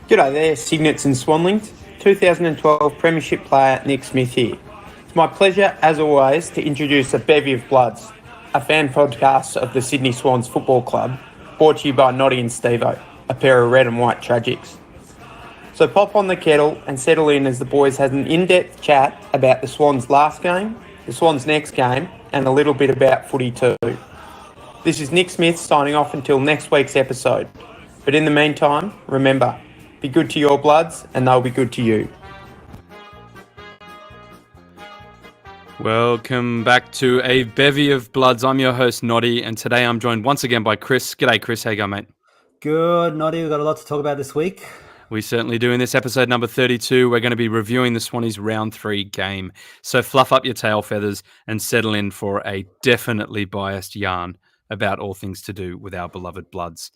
G'day there, Signets and Swanlings. 2012 Premiership player Nick Smith here. It's my pleasure, as always, to introduce a bevy of bloods, a fan podcast of the Sydney Swans Football Club, brought to you by Noddy and Stevo, a pair of red and white tragics. So pop on the kettle and settle in as the boys had an in-depth chat about the Swans' last game, the Swans' next game, and a little bit about footy too. This is Nick Smith signing off until next week's episode. But in the meantime, remember, be good to your bloods and they'll be good to you. Welcome back to a bevy of bloods. I'm your host, Noddy, and today I'm joined once again by Chris. G'day, Chris. How you going, mate? Good, Noddy. We've got a lot to talk about this week. We certainly do. In this episode number 32, we're going to be reviewing the Swannies' round 3 game. So fluff up your tail feathers and settle in for a definitely biased yarn about all things to do with our beloved bloods.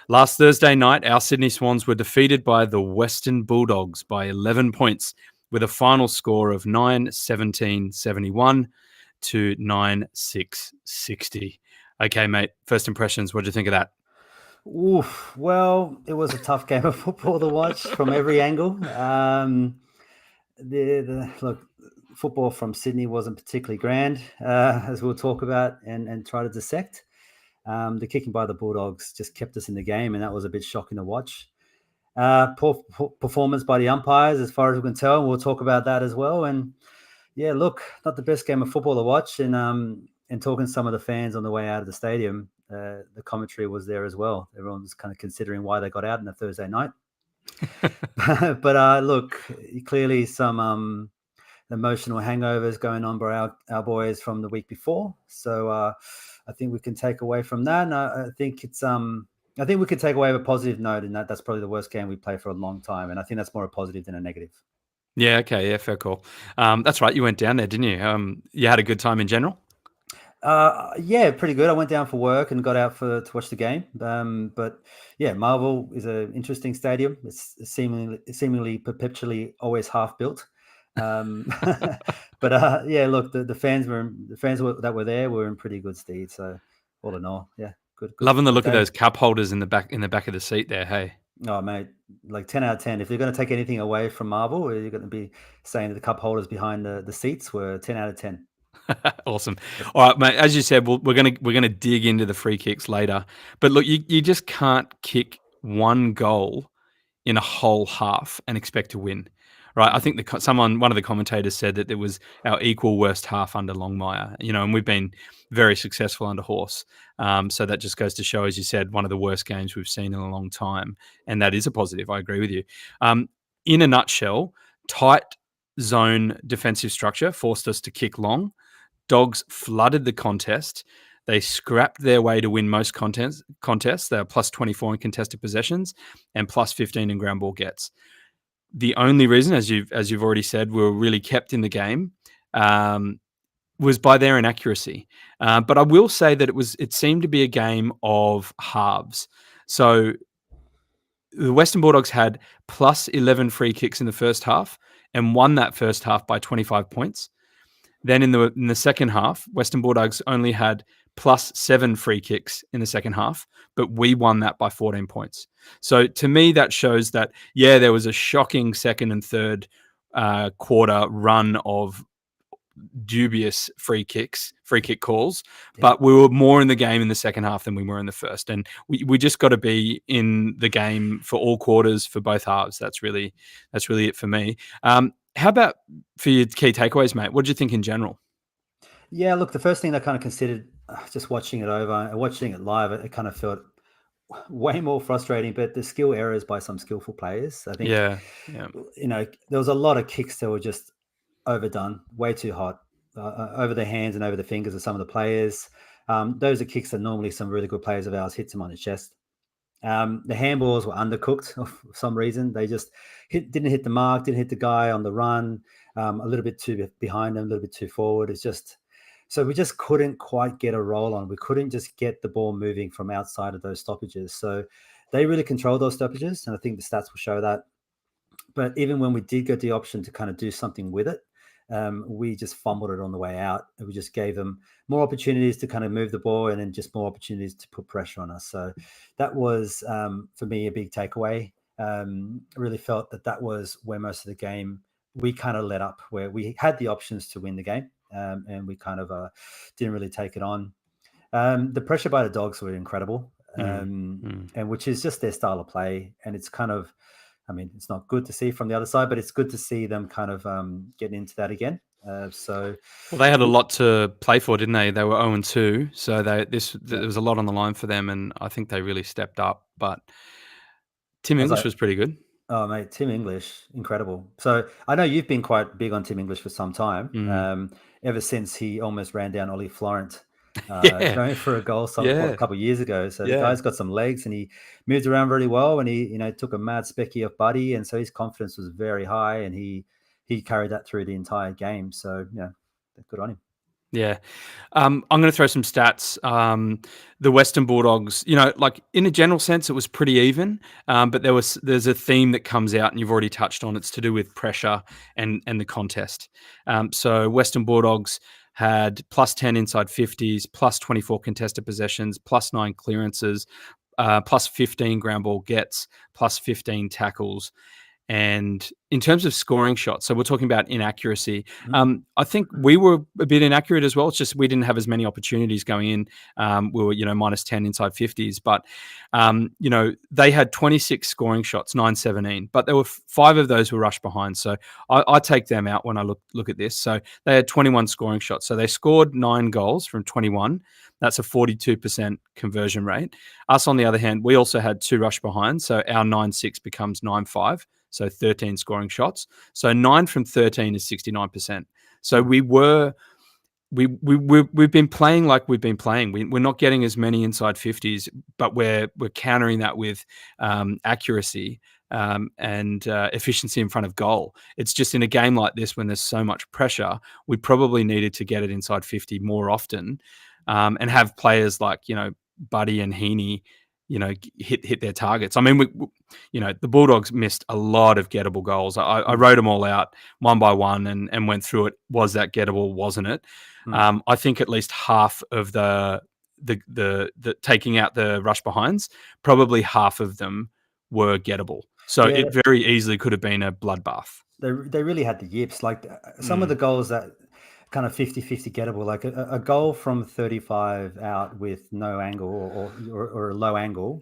Last Thursday night, our Sydney Swans were defeated by the Western Bulldogs by 11 points with a final score of 9-17-71 to 9-6-60. Okay, mate, first impressions, what do you think of that? Oof. Well, it was a tough game of football to watch from every angle. Look, football from Sydney wasn't particularly grand, as we'll talk about and try to dissect. The kicking by the Bulldogs just kept us in the game, and that was a bit shocking to watch. Poor performance by the umpires, as far as we can tell, and we'll talk about that as well. And yeah, look, not the best game of football to watch. And talking to some of the fans on the way out of the stadium, the commentary was there as well. Everyone was kind of considering why they got out on a Thursday night. But look, clearly some emotional hangovers going on by our boys from the week before. So I think we can take away from that. And I think it's I think we could take away a positive note in that's probably the worst game we played for a long time. And I think that's more a positive than a negative. Yeah, okay, yeah, fair call. That's right, you went down there, didn't you? You had a good time in general? Yeah, pretty good. I went down for work and got out to watch the game. But yeah, MRVL is an interesting stadium. It's seemingly perpetually always half built. But yeah, look, the fans that were there were in pretty good stead. So all in all, yeah, good. Loving the look day. of those cup holders in the back of the seat there. Hey. Oh mate, like 10 out of 10. If you're going to take anything away from MRVL, you're going to be saying that the cup holders behind the seats were 10 out of 10. Awesome. All right, mate. As you said, we're gonna dig into the free kicks later. But look, you just can't kick one goal in a whole half and expect to win, right? I think one of the commentators said that it was our equal worst half under Longmire. And we've been very successful under Horse. So that just goes to show, as you said, one of the worst games we've seen in a long time, and that is a positive. I agree with you. In a nutshell, tight zone defensive structure forced us to kick long. Dogs flooded the contest. They scrapped their way to win most contests. They are plus 24 in contested possessions and plus 15 in ground ball gets. The only reason, as you've already said, we were really kept in the game was by their inaccuracy. But I will say that it seemed to be a game of halves. So the Western Bulldogs had plus 11 free kicks in the first half and won that first half by 25 points. Then in the second half, Western Bulldogs only had plus 7 free kicks in the second half, but we won that by 14 points. So to me, that shows that, yeah, there was a shocking second and third quarter run of dubious free kick calls, but we were more in the game in the second half than we were in the first. And we just got to be in the game for all quarters for both halves. That's really it for me. How about for your key takeaways, mate? What did you think in general? Yeah, look, the first thing I kind of considered just watching it over and watching it live, it kind of felt way more frustrating, but the skill errors by some skillful players. I think, yeah. There was a lot of kicks that were just overdone, way too hot, over the hands and over the fingers of some of the players. Those are kicks that normally some really good players of ours hits them on the chest. The handballs were undercooked for some reason. They just didn't hit the mark, didn't hit the guy on the run, a little bit too behind him, a little bit too forward. So we just couldn't quite get a roll on. We couldn't just get the ball moving from outside of those stoppages. So they really controlled those stoppages, and I think the stats will show that. But even when we did get the option to kind of do something with it, we just fumbled it on the way out. And we just gave them more opportunities to kind of move the ball and then just more opportunities to put pressure on us. So that was, for me, a big takeaway. Really felt that was where most of the game we kind of let up, where we had the options to win the game, and we kind of didn't really take it on. The pressure by the Dogs were incredible, and which is just their style of play. And it's kind of, I mean, it's not good to see from the other side, but it's good to see them kind of getting into that again. Well, they had a lot to play for, didn't they? They were 0-2, so there was a lot on the line for them, and I think they really stepped up. But Tim English was pretty good. Oh, mate, Tim English, incredible. So I know you've been quite big on Tim English for some time, ever since he almost ran down Ollie Florent going for a goal a couple of years ago. So the guy's got some legs, and he moved around really well, and he took a mad specky of Buddy, and so his confidence was very high, and he carried that through the entire game. So good on him. Yeah. I'm going to throw some stats. The Western Bulldogs, like in a general sense, it was pretty even, but there's a theme that comes out, and you've already touched on. It's to do with pressure and the contest. So Western Bulldogs had plus 10 inside 50s, plus 24 contested possessions, plus 9 clearances, plus 15 ground ball gets, plus 15 tackles. And in terms of scoring shots, so we're talking about inaccuracy. I think we were a bit inaccurate as well. It's just we didn't have as many opportunities going in. We were, minus 10 inside 50s. But, they had 26 scoring shots, 9-17. But there were 5 of those were rushed behind. So I take them out when I look at this. So they had 21 scoring shots. So they scored 9 goals from 21. That's a 42% conversion rate. Us, on the other hand, we also had 2 rush behind. So our 9-6 becomes 9-5. So 13 scoring shots. So 9 from 13 is 69%. So we've been playing like we've been playing. We're not getting as many inside 50s, but we're countering that with accuracy and efficiency in front of goal. It's just in a game like this, when there's so much pressure, we probably needed to get it inside 50 more often, and have players like Buddy and Heaney hit their targets. I mean, the Bulldogs missed a lot of gettable goals. I wrote them all out one by one and went through it. Was that gettable? Wasn't it? I think at least half of the taking out the rush behinds, probably half of them were gettable. So it very easily could have been a bloodbath. They really had the yips. Like some of the goals that kind of 50-50 gettable, like a goal from 35 out with no angle or a low angle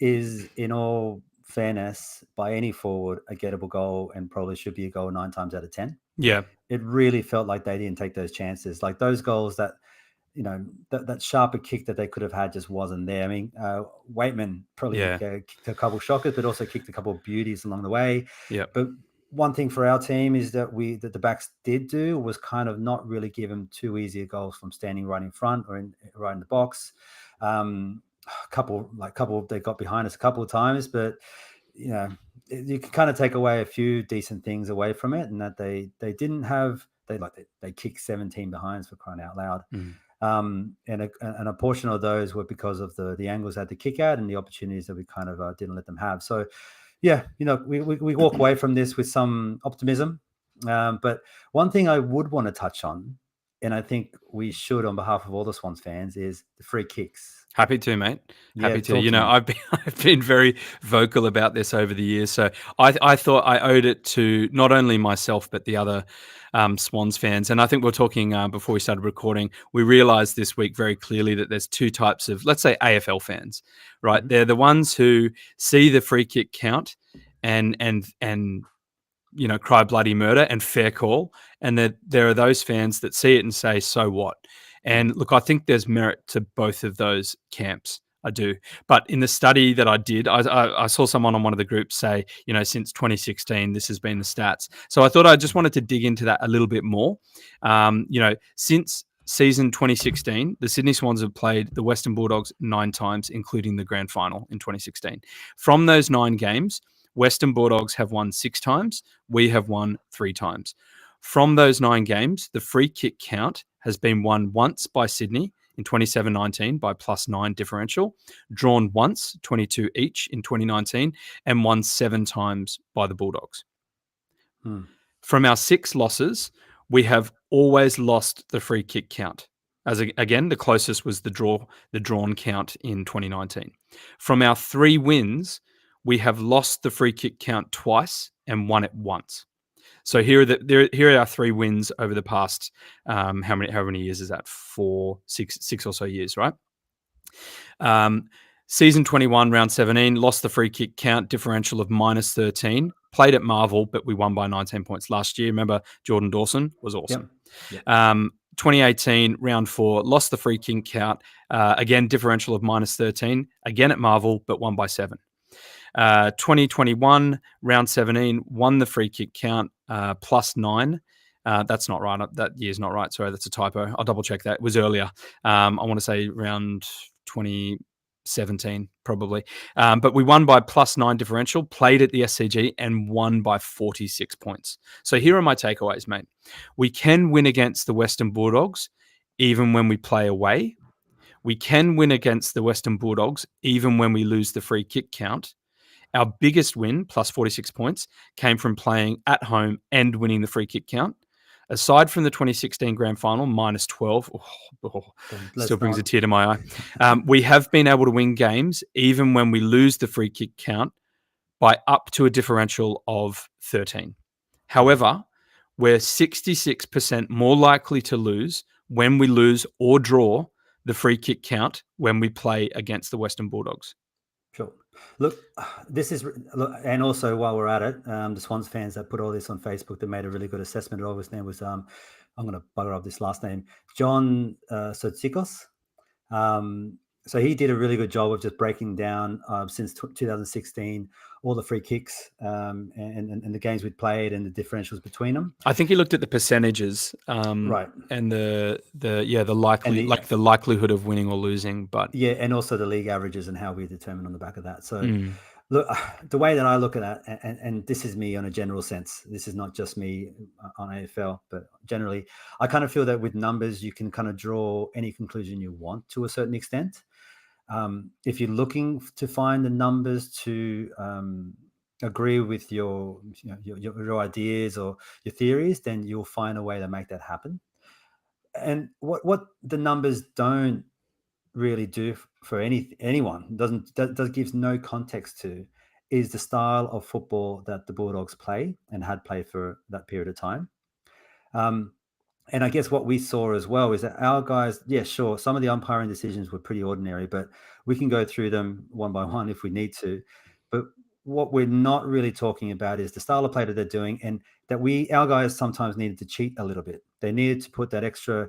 is, in all fairness, by any forward, a gettable goal, and probably should be a goal 9 times out of 10. Yeah. It really felt like they didn't take those chances. Like those goals that, that sharper kick that they could have had just wasn't there. I mean, Waitman probably kicked a couple shockers, but also kicked a couple of beauties along the way. Yeah. But one thing for our team is that the backs did do was kind of not really give them too easy goals from standing right in front or right in the box. Couple they got behind us a couple of times, but you can kind of take away a few decent things away from it, and that they didn't have they kicked 17 behinds, for crying out loud. And a portion of those were because of the angles they had to kick at and the opportunities that we kind of didn't let them have. So we walk away from this with some optimism. But one thing I would want to touch on, and I think we should on behalf of all the Swans fans, is the free kicks. Happy to, mate. Happy to. I've been very vocal about this over the years. So I thought I owed it to not only myself, but the other Swans fans. And I think we were talking before we started recording, we realized this week very clearly that there's 2 types of, let's say, AFL fans, right? Mm-hmm. They're the ones who see the free kick count and cry bloody murder and fair call. And there are those fans that see it and say, so what? And look, I think there's merit to both of those camps. I do. But in the study that I did, I saw someone on one of the groups say, since 2016, this has been the stats. So I thought I just wanted to dig into that a little bit more. Since season 2016, the Sydney Swans have played the Western Bulldogs 9 times, including the grand final in 2016. From those 9 games, Western Bulldogs have won 6 times. We have won 3 times. From those 9 games, the free kick count has been won once by Sydney in 27-19 by +9 differential, drawn once, 22 each in 2019, and won 7 times by the Bulldogs. From our 6 losses, we have always lost the free kick count. Again, the closest was the drawn count in 2019. From our 3 wins, we have lost the free kick count twice and won it once. So here are our 3 wins over the past how many years is that? 6 or so years, right? Season 21, round 17, lost the free kick count differential of -13. Played at Marvel, but we won by 19 points last year. Remember, Jordan Dawson was awesome. Yep. 2018, round 4, lost the free kick count. Again, differential of -13. Again at Marvel, but won by 7. 2021, round 17, won the free kick count +9. That's not right. That year's not right. Sorry, that's a typo. I'll double check that. It was earlier. I want to say around 2017, probably. But we won by +9 differential, played at the SCG, and won by 46 points. So here are my takeaways, mate. We can win against the Western Bulldogs even when we play away. We can win against the Western Bulldogs even when we lose the free kick count. Our biggest win, +46 points, came from playing at home and winning the free kick count. Aside from the 2016 grand final, -12, still brings a tear to my eye. We have been able to win games even when we lose the free kick count by up to a differential of 13. However, we're 66% more likely to lose when we lose or draw the free kick count when we play against the Western Bulldogs. Sure. Look, and also while we're at it, the Swans fans that put all this on Facebook, that made a really good assessment. His name was, I'm going to bugger up this last name, John Sotsikos. So he did a really good job of just breaking down since 2016 all the free kicks and the games we'd played and the differentials between them. I think he looked at the percentages, right, and the likelihood of winning or losing, but and also the league averages and how we determine on the back of that. So look, the way that I look at that, and this is me on a general sense. This is not just me on AFL, but generally, I kind of feel that with numbers, you can kind of draw any conclusion you want to a certain extent. If you're looking to find the numbers to agree with your ideas or your theories, then you'll find a way to make that happen. And what the numbers don't really do for anyone that gives no context to is the style of football that the Bulldogs play and had played for that period of time. And I guess what we saw as well is that our guys, sure, some of the umpiring decisions were pretty ordinary, but we can go through them one by one if we need to. But what we're not really talking about is the style of play that they're doing, and that our guys sometimes needed to cheat a little bit. They needed to put that extra,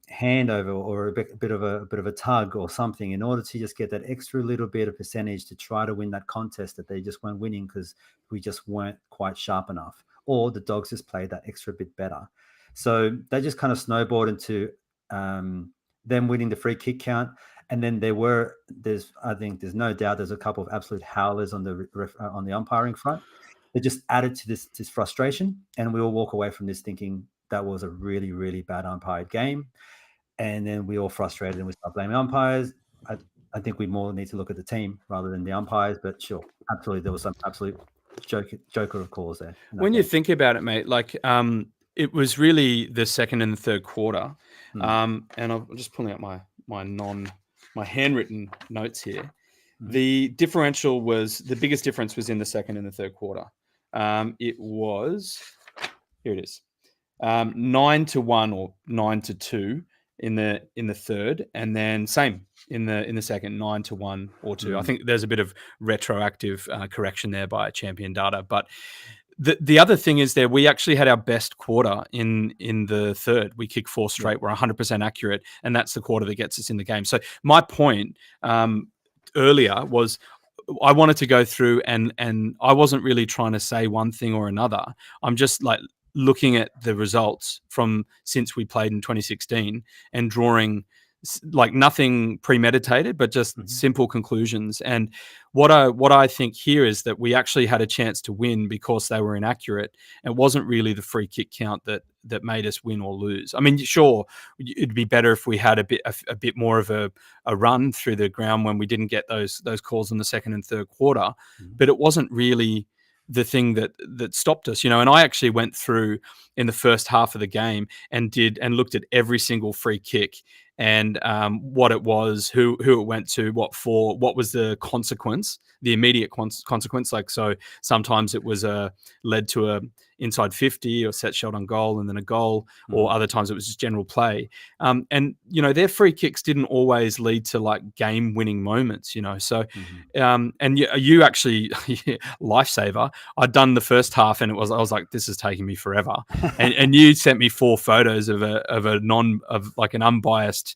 hand over or a bit of a tug or something in order to just get that extra little bit of percentage to try to win that contest that they just weren't winning because we just weren't quite sharp enough, or the Dogs just played that extra bit better. So they just kind of snowballed into them winning the free kick count. And then I think there's no doubt there's a couple of absolute howlers on the umpiring front. They just added to this frustration, and we all walk away from this thinking that was a really, really bad umpired game. And then we all frustrated and we start blaming umpires. I think we more need to look at the team rather than the umpires. But sure, absolutely, there was some absolute joker of calls there. When you think about it, mate, it was really the second and the third quarter. And I'm just pulling out my handwritten notes here. The biggest difference was in the second and the third quarter. It was, here it is, 9-1 or 9-2 in the third, and then same in the second, 9-1 or 2. I think there's a bit of retroactive correction there by Champion Data, but the other thing is that we actually had our best quarter in the third. We kicked 4 straight. We're 100% accurate, and that's the quarter that gets us in the game. So my point earlier was I wanted to go through and I wasn't really trying to say one thing or another. I'm just looking at the results from since we played in 2016 and drawing nothing premeditated, but just simple conclusions. And what I think here is that we actually had a chance to win because they were inaccurate. It wasn't really the free kick count that made us win or lose. I mean, sure, it'd be better if we had a bit more of a run through the ground when we didn't get those calls in the second and third quarter, but it wasn't really the thing that stopped us, and I actually went through in the first half of the game and looked at every single free kick and what it was, who it went to, what for, what was the consequence, the immediate consequence. Like, so sometimes it was led to a inside 50 or set shot on goal and then a goal, or other times it was just general play. And, you know, their free kicks didn't always lead to like game winning moments, you know. So, and you actually, lifesaver, I'd done the first half and I was like, this is taking me forever. and you sent me 4 photos of an unbiased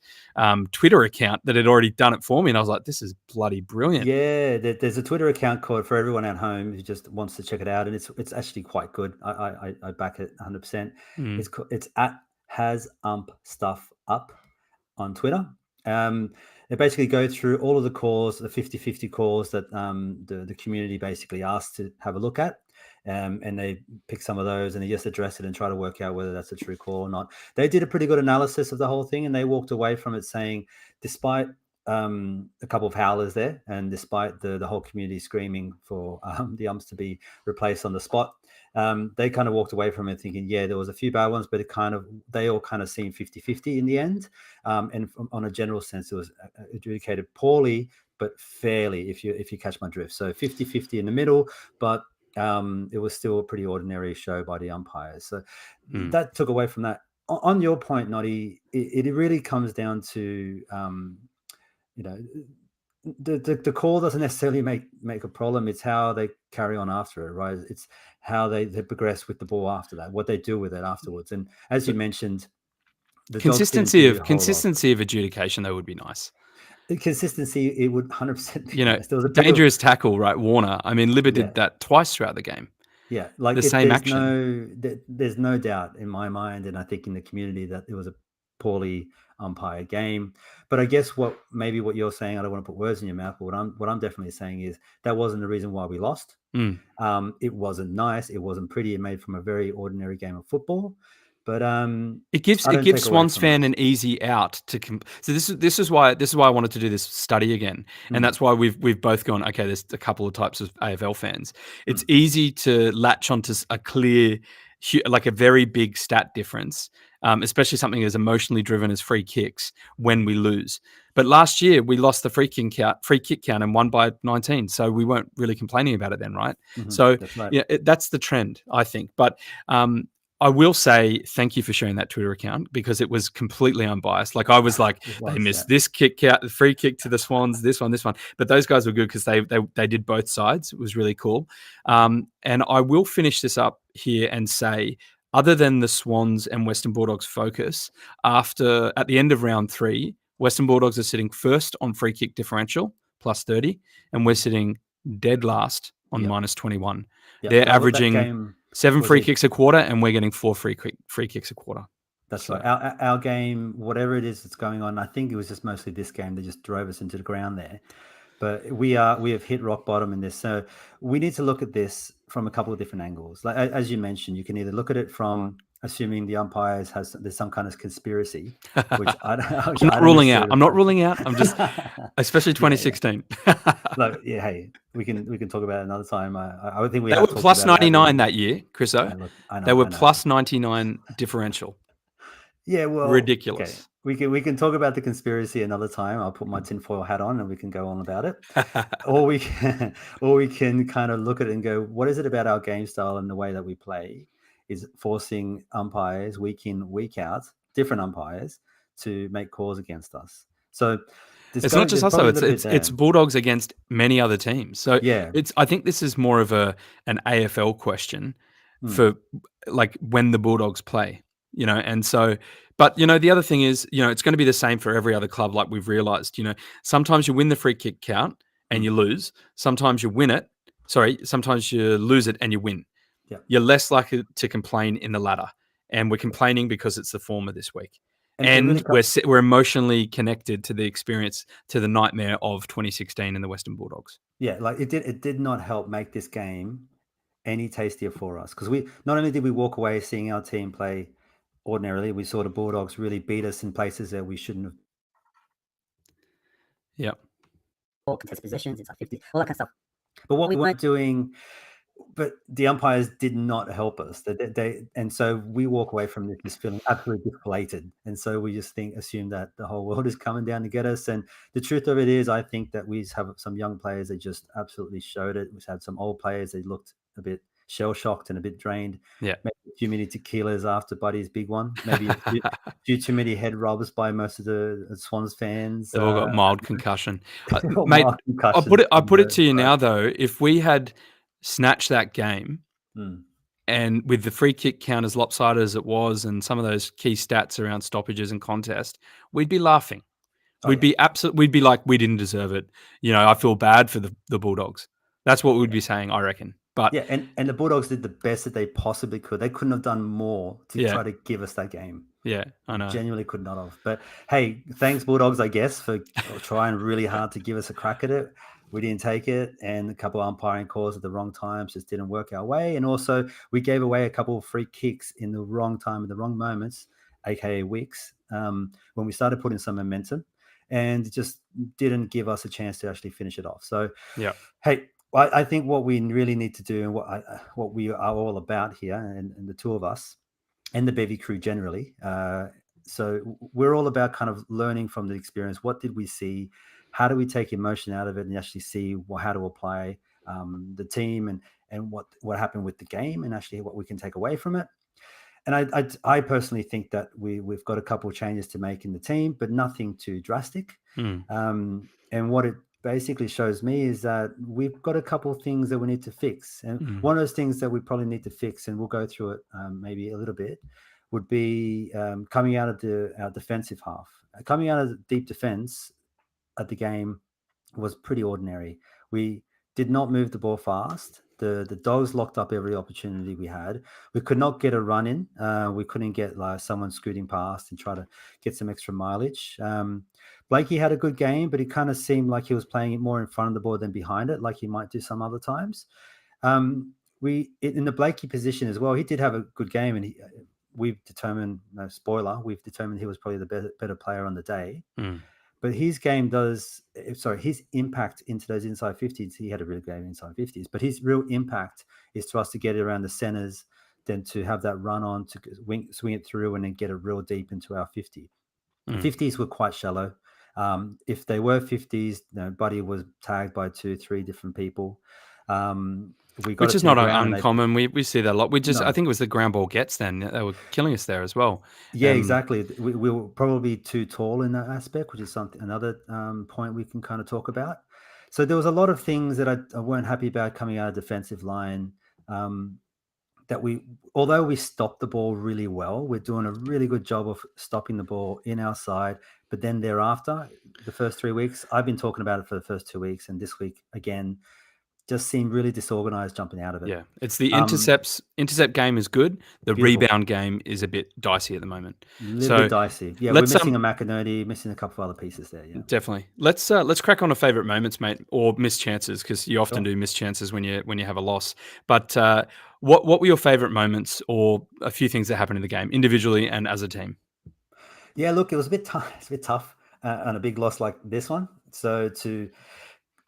Twitter account that had already done it for me. And I was like, this is bloody brilliant. Yeah, there's a Twitter account called for everyone at home who just wants to check it out, and it's actually quite good. I back it 100%. It's at has stuff up on Twitter. They basically go through all of the calls, the 50-50 calls that the community basically asked to have a look at. And they pick some of those and they just address it and try to work out whether that's a true call or not. They did a pretty good analysis of the whole thing, and they walked away from it saying, despite a couple of howlers there, and despite the whole community screaming for the umps to be replaced on the spot, they kind of walked away from it thinking, yeah, there was a few bad ones, but they all kind of seemed 50-50 in the end. And on a general sense, it was adjudicated poorly, but fairly, if you catch my drift. So 50-50 in the middle, but it was still a pretty ordinary show by the umpires. So that took away from that. On your point, Noddy, it really comes down to, you know, the call doesn't necessarily make a problem. It's how they carry on after it, right? It's how they progress with the ball after that, what they do with it afterwards. And as you mentioned, the consistency of adjudication, though, would be nice. The consistency, it would 100% be, you know, nice. There was a dangerous tackle, right? Warner. I mean, Libba did that twice throughout the game. Yeah, like the same action. There's no doubt in my mind, and I think in the community, that it was a poorly umpired game. But I guess what you're saying, I don't want to put words in your mouth, but what I'm definitely saying is that wasn't the reason why we lost. It wasn't nice. It wasn't pretty. It made from a very ordinary game of football. But it gives Swans fan an easy out to so this is why I wanted to do this study again, and that's why we've both gone, okay, there's a couple of types of AFL fans. It's easy to latch onto a clear, like a very big stat difference, especially something as emotionally driven as free kicks when we lose. But last year we lost the free kick count and won by 19, so we weren't really complaining about it then, right? So that's right. Yeah, that's the trend, I think. But I will say thank you for sharing that Twitter account, because it was completely unbiased. Like, I was like, they missed this kick out, the free kick to the Swans, this one. But those guys were good because they did both sides. It was really cool. And I will finish this up here and say, other than the Swans and Western Bulldogs focus, at the end of round 3, Western Bulldogs are sitting first on free kick differential, plus 30, and we're sitting dead last on minus 21. They're averaging 7 free kicks a quarter, and we're getting 4 free kicks a quarter. That's right. Our game, whatever it is that's going on, I think it was just mostly this game that just drove us into the ground there. But we have hit rock bottom in this. So we need to look at this from a couple of different angles. Like, as you mentioned, you can either look at it from assuming the umpires there's some kind of conspiracy, which I'm not ruling out. I'm just, especially 2016. Look, yeah, hey, we can talk about it another time. I would think they were plus 99 that year, Chriso. They were plus 99 differential. Yeah, well, ridiculous. Okay. We can talk about the conspiracy another time. I'll put my tinfoil hat on and we can go on about it. or we can kind of look at it and go, what is it about our game style and the way that we play is forcing umpires week in, week out, different umpires, to make calls against us. So it's not just us though. It's Bulldogs against many other teams. So yeah, I think this is more of an AFL question for like when the Bulldogs play. You know, and so, but, you know, the other thing is, you know, it's going to be the same for every other club, like we've realized. You know, sometimes you win the free kick count and you lose. Sometimes you sometimes you lose it and you win. Yeah. You're less likely to complain in the latter. And we're complaining because it's the former this week. And we're emotionally connected to the experience, to the nightmare of 2016 and the Western Bulldogs. Yeah, like it did not help make this game any tastier for us, because we not only did we walk away seeing our team play ordinarily, we saw the Bulldogs really beat us in places that we shouldn't have. Yeah. All contested possessions, it's like 50, all that kind of stuff. But what we weren't doing but the umpires did not help us. And so we walk away from this just feeling absolutely deflated. And so we just assume that the whole world is coming down to get us. And the truth of it is, I think that we have some young players that just absolutely showed it. We've had some old players that looked a bit shell shocked and a bit drained. Yeah. Maybe a few many tequilas after Buddy's big one. Maybe a few too many head rubs by most of the Swans fans. They've all got mild concussion. Mild Mate, concussions I put it to you right. now, though. If we had snatched that game Mm. and with the free kick count as lopsided as it was and some of those key stats around stoppages and contest, we'd be laughing. We'd be we'd be like, we didn't deserve it. You know, I feel bad for the Bulldogs. That's what we'd be saying, I reckon. But yeah, and the Bulldogs did the best that they possibly could. They couldn't have done more to try to give us that game. Yeah, I know. Genuinely could not have. But hey, thanks Bulldogs, I guess, for trying really hard to give us a crack at it. We didn't take it, and a couple of umpiring calls at the wrong times just didn't work our way. And also, we gave away a couple of free kicks in the wrong time, in the wrong moments, aka weeks, when we started putting some momentum, and it just didn't give us a chance to actually finish it off. So, yeah, hey, I think what we really need to do, and what we are all about here, and the two of us, and the Bevy crew generally. So we're all about kind of learning from the experience. What did we see? How do we take emotion out of it and actually see how to apply the team and what happened with the game, and actually what we can take away from it. And I personally think that we've got a couple of changes to make in the team, but nothing too drastic. And what it basically shows me is that we've got a couple of things that we need to fix. And one of those things that we probably need to fix, and we'll go through it maybe a little bit, would be coming out of our defensive half. Coming out of the deep defense at the game was pretty ordinary. We did not move the ball fast. The Dogs locked up every opportunity we had. We could not get a run in. We couldn't get someone scooting past and try to get some extra mileage. Blakey had a good game, but it kind of seemed like he was playing it more in front of the ball than behind it, like he might do some other times. In the Blakey position as well, he did have a good game, and we've determined, no spoiler, we've determined he was probably the better player on the day. But his his impact into those inside 50s, he had a really good game inside 50s, but his real impact is to us to get it around the centers, then to have that run on, to swing it through and then get it real deep into our 50. 50s were quite shallow. If they were 50s, Buddy was tagged by 2-3 different people. Which is not uncommon. We see that a lot. I think it was the ground ball gets then. They were killing us there as well. Yeah, exactly. We were probably too tall in that aspect, which is another point we can kind of talk about. So there was a lot of things that I weren't happy about coming out of defensive line. Although we stopped the ball really well, we're doing a really good job of stopping the ball in our side. But then thereafter, the first 3 weeks, I've been talking about it for the first 2 weeks, and this week again, just seemed really disorganized jumping out of it. Yeah, it's the intercept game is good. The beautiful. Rebound game is a bit dicey at the moment. A little bit dicey. Yeah, we're missing a McInerney, missing a couple of other pieces there. Yeah, definitely. Let's crack on to favorite moments, mate, or missed chances, because you often do miss chances when you have a loss. But what were your favorite moments, or a few things that happened in the game, individually and as a team? Yeah, look, it was a bit tough. It's a bit tough on a big loss like this one. So to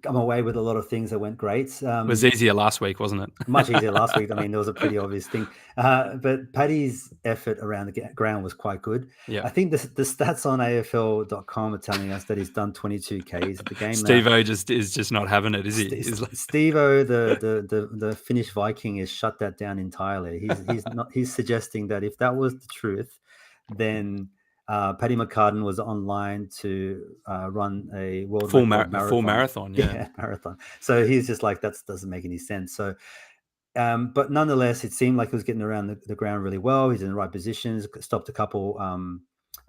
come away with a lot of things that went great. It was easier last week, wasn't it? Much easier last week. I mean, there was a pretty obvious thing. But Paddy's effort around the ground was quite good. Yeah. I think the stats on AFL.com are telling us that he's done 22 Ks at the game. Steve-O is just not having it, is he? Steve-O, the Finnish Viking, has shut that down entirely. He's suggesting that if that was the truth, then Paddy McCartan was online to run a full marathon. Yeah, marathon. So he's just like, that doesn't make any sense. So, but nonetheless, it seemed like he was getting around the ground really well. He's in the right positions. Stopped a couple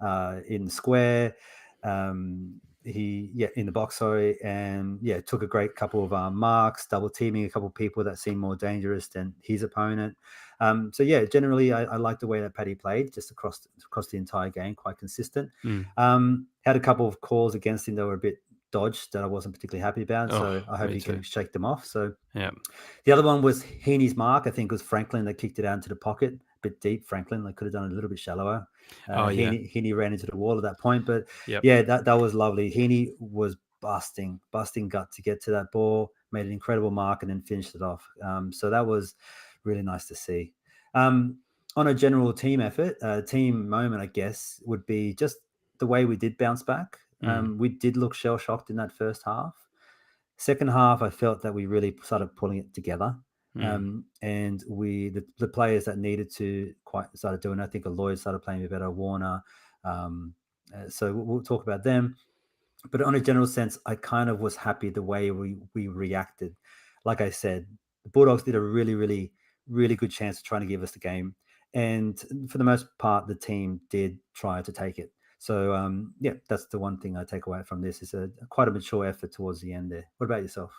in the square. In the box, sorry, and took a great couple of marks, double teaming a couple of people that seemed more dangerous than his opponent. Generally, I liked the way that Paddy played just across the entire game, quite consistent. Had a couple of calls against him that were a bit dodged that I wasn't particularly happy about. So I hope he can shake them off. So the other one was Heaney's mark. I think it was Franklin that kicked it out into the pocket, a bit deep. Franklin, they could have done it a little bit shallower. Heaney ran into the wall at that point, but that was lovely. Heaney was busting gut to get to that ball, made an incredible mark and then finished it off. So that was really nice to see. On a general team effort, team moment, I guess, would be just the way we did bounce back. We did look shell-shocked in that first half. Second half, I felt that we really started pulling it together. And the players that needed to quite started doing. I think Lloyd started playing a bit better. Warner. So we'll talk about them. But on a general sense, I kind of was happy the way we reacted. Like I said, the Bulldogs did a really, really, really good chance of trying to give us the game. And for the most part, the team did try to take it. So, that's the one thing I take away from this. It's quite a mature effort towards the end there. What about yourself?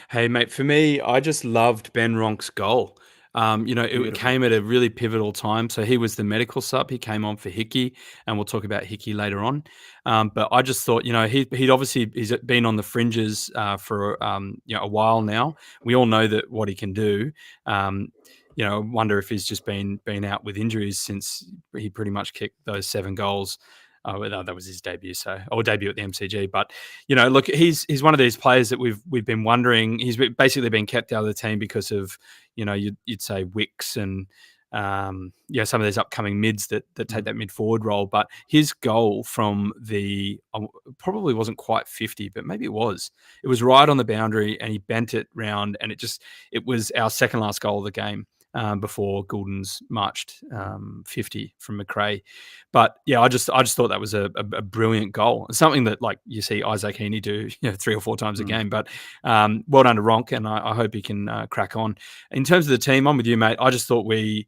Hey, mate, for me, I just loved Ben Ronk's goal. It Beautiful. came at a really pivotal time. So he was the medical sub. He came on for Hickey, and we'll talk about Hickey later on. But I just thought, he's been on the fringes for a while now. We all know that what he can do. I wonder if he's just been out with injuries since he pretty much kicked those 7 goals. Oh, no, that was his debut, debut at the MCG. But look, he's one of these players that we've been wondering. He's basically been kept out of the team because of you'd say Wicks and some of these upcoming mids that take that mid forward role. But his goal from the probably wasn't quite 50, but maybe it was. It was right on the boundary, and he bent it round, and it was our second last goal of the game. Before Gouldens marched 50 from Macrae. But yeah, I just thought that was a brilliant goal. It's something that like you see Isaac Heaney do 3 or 4 times a game. But well done to Ronk, and I hope he can crack on. In terms of the team, I'm with you, mate. I just thought we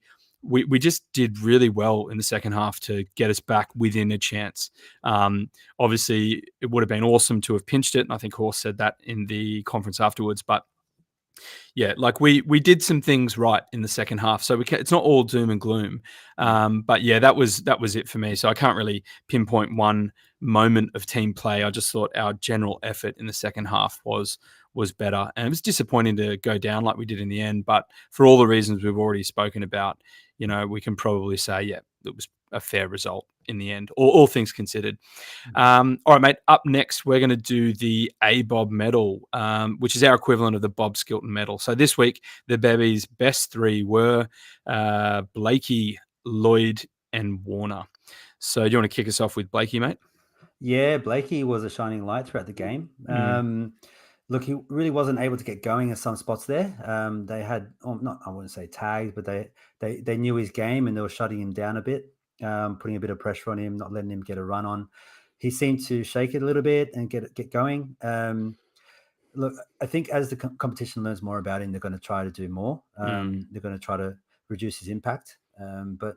just did really well in the second half to get us back within a chance. Obviously, it would have been awesome to have pinched it, and I think Horse said that in the conference afterwards. But yeah, like we did some things right in the second half, so it's not all doom and gloom. But yeah, that was it for me. So I can't really pinpoint one moment of team play. I just thought our general effort in the second half was better, and it was disappointing to go down like we did in the end. But for all the reasons we've already spoken about, we can probably say, yeah, it was a fair result in the end, all things considered. All right, mate, up next, we're going to do the ABOB medal, which is our equivalent of the Bob Skilton medal. So this week, the Bevies' best 3 were Blakey, Lloyd, and Warner. So do you want to kick us off with Blakey, mate? Yeah, Blakey was a shining light throughout the game. Look, he really wasn't able to get going in some spots there. They had, I wouldn't say tagged, but they knew his game, and they were shutting him down a bit, putting a bit of pressure on him, not letting him get a run on. He seemed to shake it a little bit and get going. Look, I think as the competition learns more about him, they're going to try to do more. They're going to try to reduce his impact. But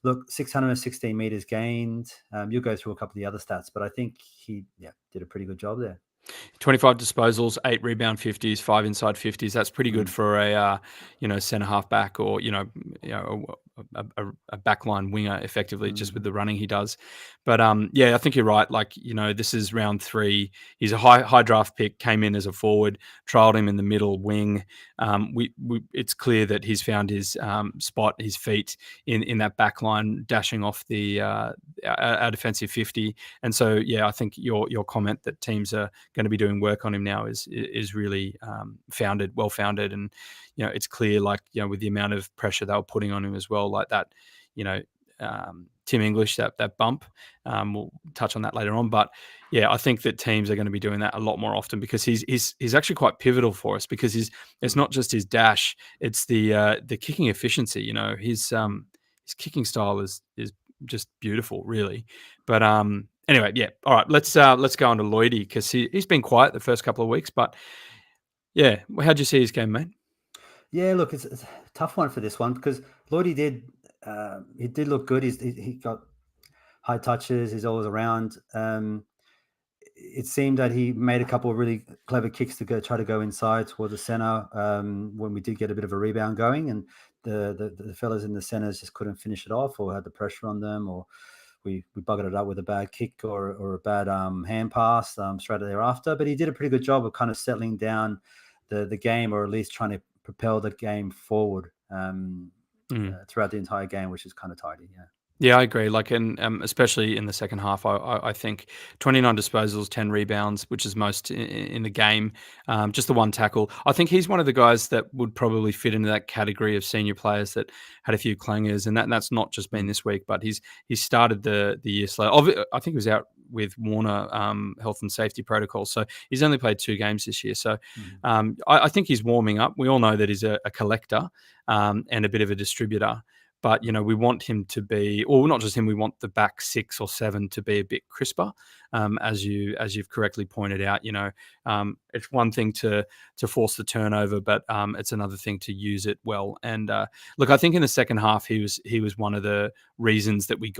look, 616 meters gained. You'll go through a couple of the other stats, but I think he did a pretty good job there. 25 disposals, 8 rebound 50s, 5 inside 50s. That's pretty good for a centre half back or a backline winger, effectively, just with the running he does. But I think you're right. Like this is round 3. He's a high draft pick. Came in as a forward, trialed him in the middle wing. It's clear that he's found his spot, his feet in that backline, dashing off our defensive 50. And so I think your comment that teams are going to be doing work on him now is really well founded, and it's clear, like with the amount of pressure they were putting on him as well, like that Tim English, that bump. We'll touch on that later on, but I think that teams are going to be doing that a lot more often, because he's actually quite pivotal for us, because it's not just his dash, it's the kicking efficiency. His kicking style is just beautiful, really. But anyway, all right, let's go on to Lloydie, because he's been quiet the first couple of weeks, but how'd you see his game, mate? Yeah, look, it's a tough one for this one, because Lloydie did look good. He got high touches. He's always around. It seemed that he made a couple of really clever kicks to try to go inside toward the center when we did get a bit of a rebound going, and the fellas in the centers just couldn't finish it off, or had the pressure on them, or we buggered it up with a bad kick or a bad hand pass straight thereafter. But he did a pretty good job of kind of settling down the game, or at least trying to propel the game forward throughout the entire game, which is kind of tidy. Yeah, I agree. Like, and especially in the second half, I think 29 disposals, 10 rebounds, which is most in the game. Just the one tackle. I think he's one of the guys that would probably fit into that category of senior players that had a few clangers, and that's not just been this week, but he's started the year slow. I think he was out with Warner health and safety protocols, so he's only played 2 games this year. So I think he's warming up. We all know that he's a collector and a bit of a distributor. But, we want him to be, or not just him, we want the back 6 or 7 to be a bit crisper, as you've correctly pointed out. It's one thing to force the turnover, but it's another thing to use it well. And look, I think in the second half he was one of the reasons that we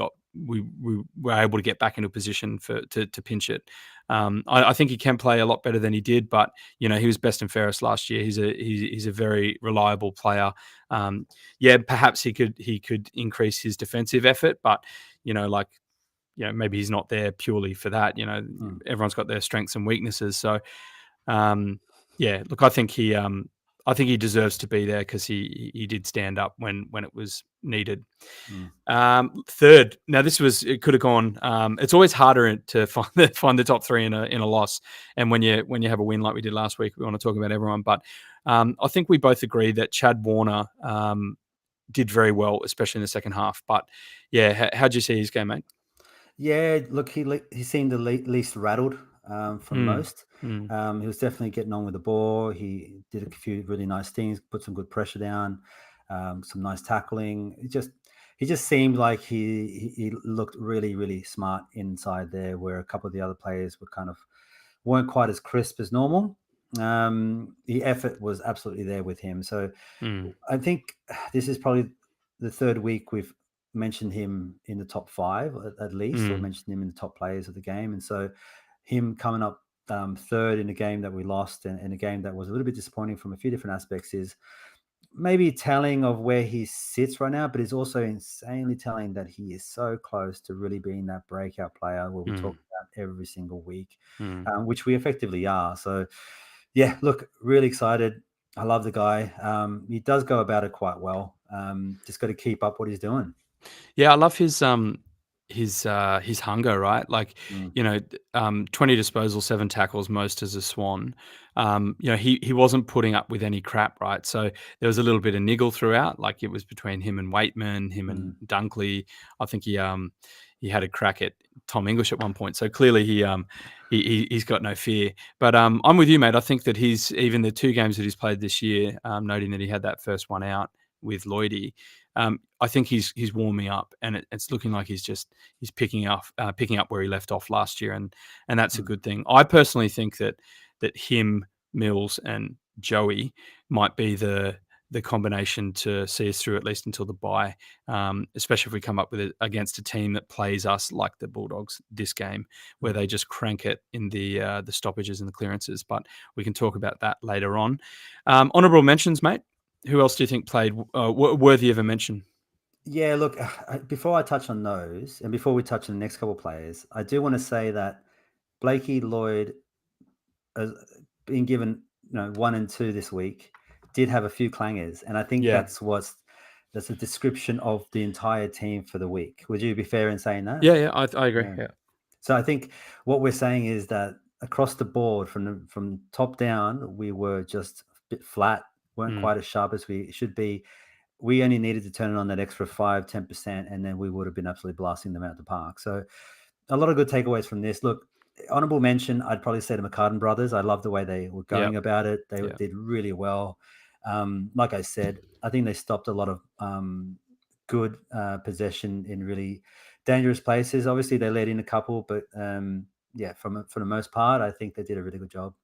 were able to get back into a position to pinch it. I think he can play a lot better than he did, but he was best and fairest last year. He's a very reliable player. Perhaps he could increase his defensive effort, but maybe he's not there purely for that. Everyone's got their strengths and weaknesses. So look, I think he deserves to be there because he did stand up when it was needed. Third, now it could have gone. It's always harder to find the top 3 in a loss, and when you have a win like we did last week, we want to talk about everyone. But I think we both agree that Chad Warner did very well, especially in the second half. But how'd you see his game, mate? Yeah, look, he seemed the least rattled from most. He was definitely getting on with the ball. He did a few really nice things, put some good pressure down, some nice tackling. He just seemed like he looked really, really smart inside there, where a couple of the other players weren't quite as crisp as normal. The effort was absolutely there with him. So I think this is probably the third week we've mentioned him in the top 5 at least, or mentioned him in the top players of the game. And so him coming up third in a game that we lost, and in a game that was a little bit disappointing from a few different aspects, is maybe telling of where he sits right now, but it's also insanely telling that he is so close to really being that breakout player where we talk about every single week, which we effectively are. So look, really excited. I love the guy. He does go about it quite well. Just got to keep up what he's doing. Yeah, I love his hunger, right? Like, 20 disposals, 7 tackles, most as a Swan. He wasn't putting up with any crap, right? So there was a little bit of niggle throughout. Like, it was between him and Waitman, him and Dunkley. I think he had a crack at Tom English at one point. So clearly he's got no fear. But I'm with you, mate. I think that even the 2 games that he's played this year, noting that he had that first one out with Lloydie, I think he's warming up, and it's looking like he's picking up where he left off last year, and that's a good thing. I personally think that him, Mills, and Joey might be the combination to see us through at least until the bye, especially if we come up with it against a team that plays us like the Bulldogs this game, where they just crank it in the stoppages and the clearances. But we can talk about that later on. Honourable mentions, mate. Who else do you think played worthy of a mention? Yeah, look, before I touch on those, and before we touch on the next couple of players, I do want to say that Blakey Lloyd has been given 1 and 2 this week, did have a few clangers, and I think that's a description of the entire team for the week. Would you be fair in saying that? Yeah, I agree. Yeah. So I think what we're saying is that across the board, from top down, we were just a bit flat, weren't quite as sharp as we should be. We only needed to turn it on that extra 5-10%, and then we would have been absolutely blasting them out the park. So a lot of good takeaways from this. Look, honorable mention, I'd probably say the McCartan brothers. I love the way they were going about it. They did really well. Like I said, I think they stopped a lot of good possession in really dangerous places. Obviously, they let in a couple, but for the most part, I think they did a really good job.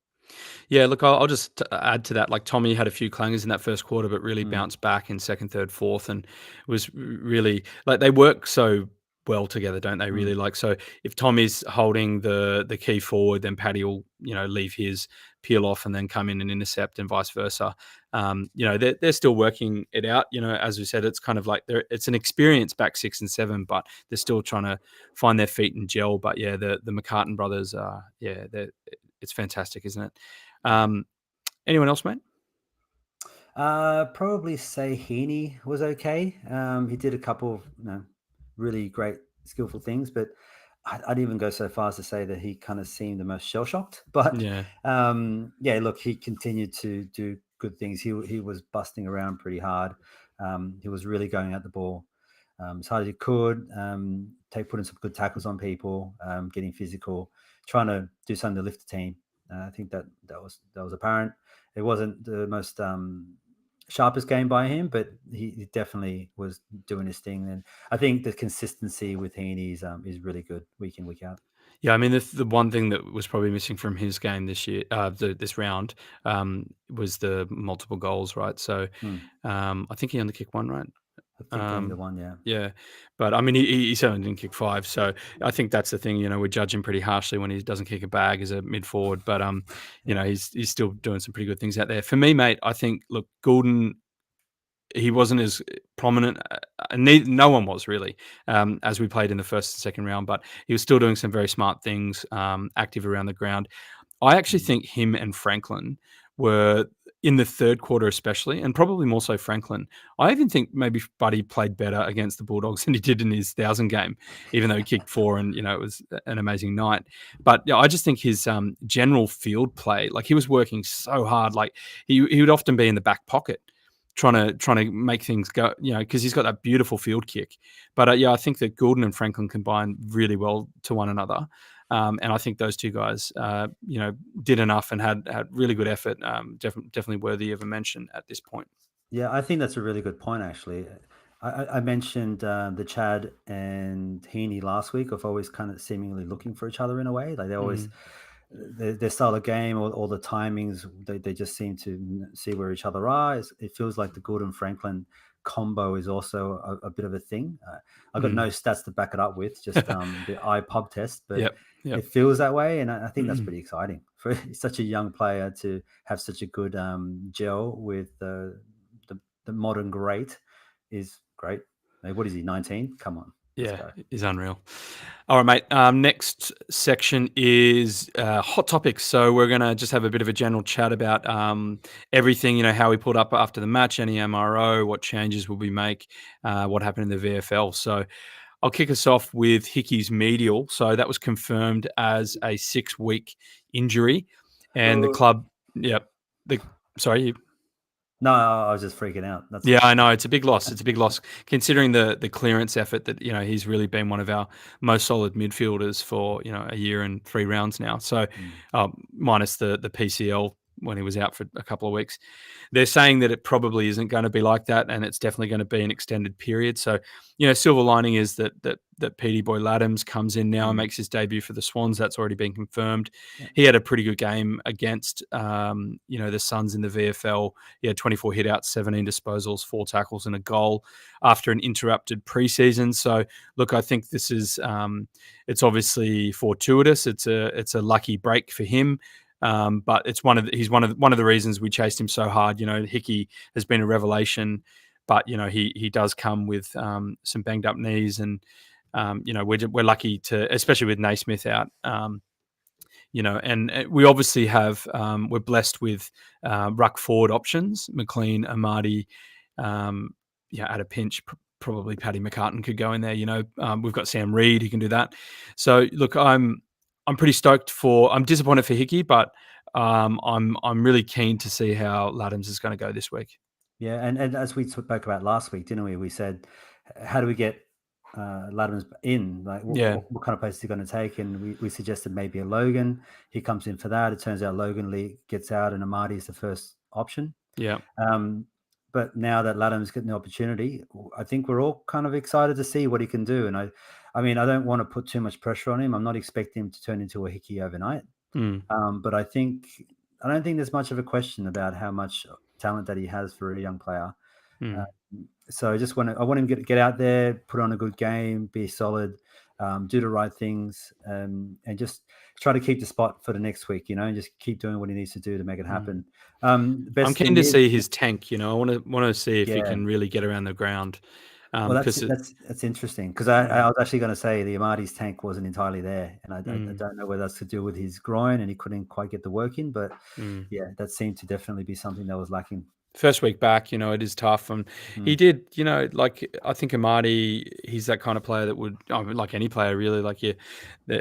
Yeah, look, I'll just add to that. Like, Tommy had a few clangers in that first quarter, but really bounced back in second, third, fourth, and was really like they work so well together, don't they? Really, like, so if Tommy's holding the key forward, then Paddy will leave his, peel off, and then come in and intercept, and vice versa. They're still working it out. As we said, it's kind of like it's an experienced back 6 and 7, but they're still trying to find their feet and gel. But the McCartan brothers, it's fantastic, isn't it? Anyone else, mate? Probably say Heaney was okay. He did a couple of really great, skillful things, but I'd even go so far as to say that he kind of seemed the most shell-shocked. But Yeah. yeah, look, he continued to do good things. He was busting around pretty hard. He was really going at the ball as hard as he could, putting some good tackles on people, getting physical, trying to do something to lift the team. I think that was apparent. It wasn't the most sharpest game by him, but he definitely was doing his thing. And I think the consistency with Heaney is really good week in, week out. Yeah, I mean the one thing that was probably missing from his game this year, this round, was the multiple goals, right? So I think he only kicked one, right? I think only the one, yeah. Yeah, but I mean he certainly didn't kick 5, so I think that's the thing. We judge him pretty harshly when he doesn't kick a bag as a mid forward, but he's still doing some pretty good things out there. For me, mate, I think look, Goulden, he wasn't as prominent, and no one was really, as we played in the first and second round, but he was still doing some very smart things, active around the ground. I actually think him and Franklin were, in the third quarter especially, and probably more so Franklin, I even think maybe Buddy played better against the Bulldogs than he did in his 1,000 game, even though he kicked 4 and, it was an amazing night. But yeah, I just think his general field play, like he was working so hard, like he would often be in the back pocket trying to make things go, because he's got that beautiful field kick. But yeah, I think that Goulden and Franklin combine really well to one another. And I think those two guys, did enough and had really good effort. Definitely worthy of a mention at this point. Yeah, I think that's a really good point, actually. I mentioned the Chad and Heaney last week of always kind of seemingly looking for each other in a way. Like they always, their style of game or the timings, they just seem to see where each other are. It feels like the Gordon Franklin combo is also a bit of a thing. I've got no stats to back it up with, just the iPub test, but Yep. it feels that way. And I think that's pretty exciting for such a young player to have such a good gel with the modern great is great. What is he, 19? Come on. Yeah, he's unreal. All right, mate. Next section is hot topics. So we're going to just have a bit of a general chat about everything, how we pulled up after the match, any MRO, what changes will we make, what happened in the VFL. So I'll kick us off with Hickey's medial. So that was confirmed as a 6-week injury. And the club, sorry, No, I was just freaking out. Yeah, I know. It's a big loss. It's a big loss considering the clearance effort that, he's really been one of our most solid midfielders for, a year and 3 rounds now. So minus the PCL when he was out for a couple of weeks. They're saying that it probably isn't going to be like that, and it's definitely going to be an extended period. So, silver lining is that Petey Boy Laddams comes in now and makes his debut for the Swans. That's already been confirmed. Yeah. He had a pretty good game against, the Suns in the VFL. He had 24 hitouts, 17 disposals, 4 tackles and a goal after an interrupted preseason. So, look, I think this is it's obviously fortuitous. It's a lucky break for him. But it's he's one of the reasons we chased him so hard. Hickey has been a revelation, but he does come with some banged up knees, and we're lucky to, especially with Naismith out. And we obviously have we're blessed with ruck forward options. McLean, Amadi, at a pinch. Probably Paddy McCartan could go in there. We've got Sam Reed who can do that. So look, I'm pretty stoked I'm disappointed for Hickey, but I'm really keen to see how Laddams is going to go this week. Yeah, and as we spoke about last week, didn't we? We said, how do we get Laddams in? Like, what kind of place is he going to take? And we suggested maybe a Logan. He comes in for that. It turns out Logan Lee gets out, and Amadi is the first option. Yeah. But now that Laddams getting the opportunity, I think we're all kind of excited to see what he can do. And I mean, I don't want to put too much pressure on him. I'm not expecting him to turn into a Hickey overnight. But I don't think there's much of a question about how much talent that he has for a young player. So I want him to get out there, put on a good game, be solid, do the right things, and just try to keep the spot for the next week, and just keep doing what he needs to do to make it happen. I'm keen to see his tank. I want to see if he can really get around the ground. Well, that's interesting, because I was actually going to say the Amadi's tank wasn't entirely there, and I don't know whether that's to do with his groin and he couldn't quite get the work in, but yeah, that seemed to definitely be something that was lacking. First week back, it is tough. And he did, like, I think Amadi, he's that kind of player that would, like any player really, like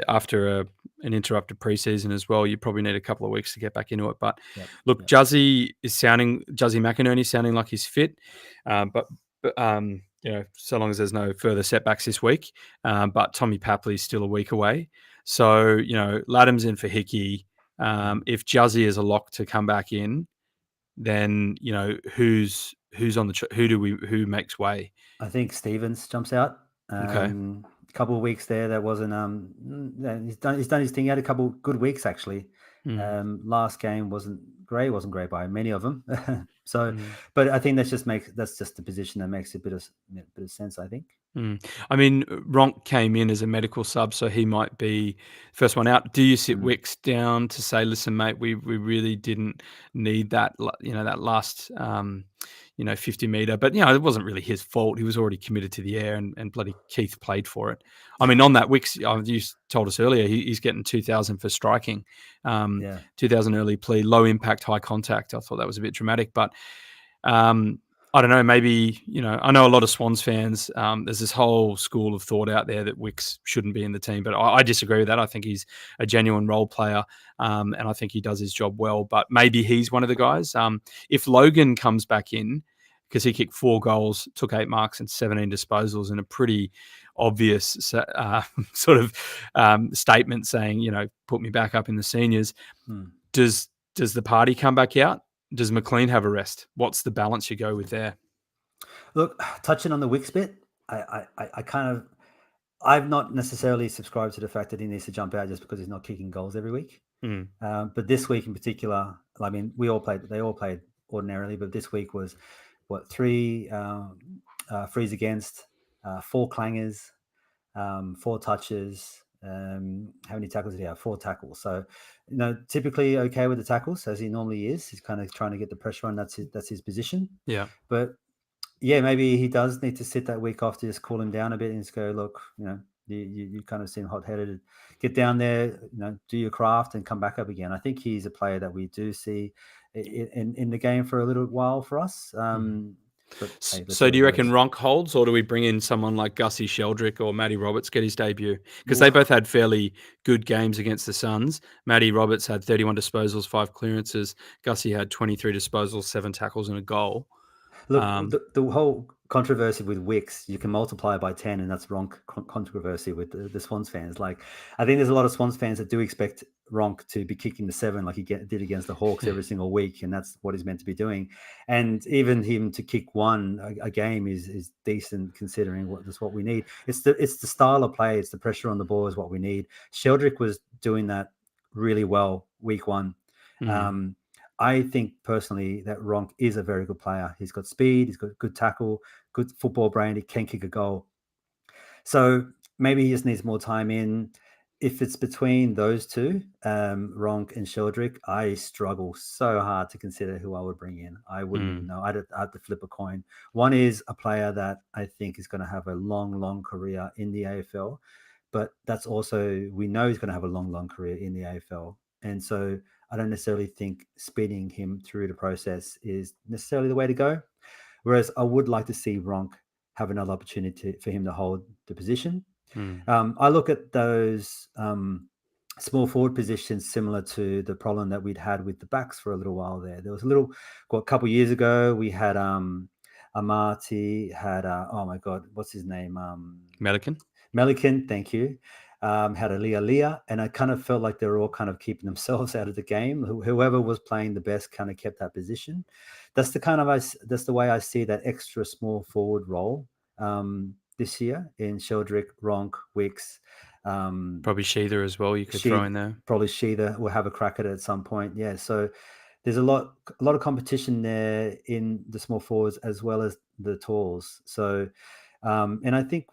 after an interrupted preseason as well, you probably need a couple of weeks to get back into it. But look, Juzzy McInerney sounding like he's fit. But so long as there's no further setbacks this week. But Tommy Papley's still a week away. So, Laddam's in for Hickey. If Juzzy is a lock to come back in, then who's on the who makes way? I think Stevens jumps out. Okay. A couple of weeks there, that wasn't. He's done his thing. He had a couple of good weeks actually. Last game wasn't great by many of them. So, but I think that's just the position that makes a bit of sense, I think. I mean, Ronk came in as a medical sub, so he might be first one out. Do you sit Wicks down to say, listen, mate, we really didn't need that, that last, 50 meter, but it wasn't really his fault. He was already committed to the air, and bloody Keith played for it. I mean, on that Wicks, you told us earlier, he's getting 2,000 for striking, 2,000 early plea, low impact, high contact. I thought that was a bit dramatic, but I don't know, maybe, I know a lot of Swans fans, there's this whole school of thought out there that Wicks shouldn't be in the team, but I disagree with that. I think he's a genuine role player, and I think he does his job well, but maybe he's one of the guys. If Logan comes back in, because he kicked 4 goals, took 8 marks and 17 disposals in a pretty obvious sort of statement saying, put me back up in the seniors, does the party come back out? Does McLean have a rest? What's the balance you go with there? Look, touching on the Wicks bit, I've not necessarily subscribed to the fact that he needs to jump out just because he's not kicking goals every week. But this week in particular, I mean, they all played ordinarily, but this week was 3 frees against, 4 clangers, 4 touches. How many tackles did he have? 4 tackles. So, typically okay with the tackles as he normally is. He's kind of trying to get the pressure on. That's his position. Yeah. But yeah, maybe he does need to sit that week off to just cool him down a bit and just go, look, you kind of seem hot-headed. Get down there, do your craft and come back up again. I think he's a player that we do see in the game for a little while for us. So do you reckon Ronk holds, or do we bring in someone like Gussie Sheldrick or Matty Roberts get his debut? Because they both had fairly good games against the Suns. Matty Roberts had 31 disposals, 5 clearances. Gussie had 23 disposals, 7 tackles and a goal. Look, the whole controversy with Wicks, you can multiply it by 10, and that's Ronk controversy with the Swans fans. Like, I think there's a lot of Swans fans that do expect Ronk to be kicking the 7 like he did against the Hawks every single week, and that's what he's meant to be doing. And even him to kick 1 a game is decent considering that's what we need. It's the style of play, it's the pressure on the ball is what we need. Sheldrick was doing that really well week 1. I think personally that Ronk is a very good player. He's got speed, he's got good tackle, good football brain, he can kick a goal. So maybe he just needs more time in. If it's between those two, Ronk and Sheldrick, I struggle so hard to consider who I would bring in. I wouldn't even know. I'd have to flip a coin. One is a player that I think is going to have a long career in the AFL, but that's also, we know he's going to have a long career in the AFL. And so I don't necessarily think speeding him through the process is necessarily the way to go. Whereas I would like to see Ronk have another opportunity for him to hold the position. I look at those small forward positions similar to the problem that we'd had with the backs for a little while there. There was a couple of years ago, we had Amati, had, oh my God, what's his name? Melican, thank you. Had a Leah, and I kind of felt like they were all kind of keeping themselves out of the game. Whoever was playing the best kind of kept that position. That's the way I see that extra small forward role this year in Sheldrick, Ronk, Wicks. Probably Sheether as well. You could throw in there. Probably Sheether will have a crack at it at some point. Yeah, so there's a lot of competition there in the small forwards as well as the talls. So, and I think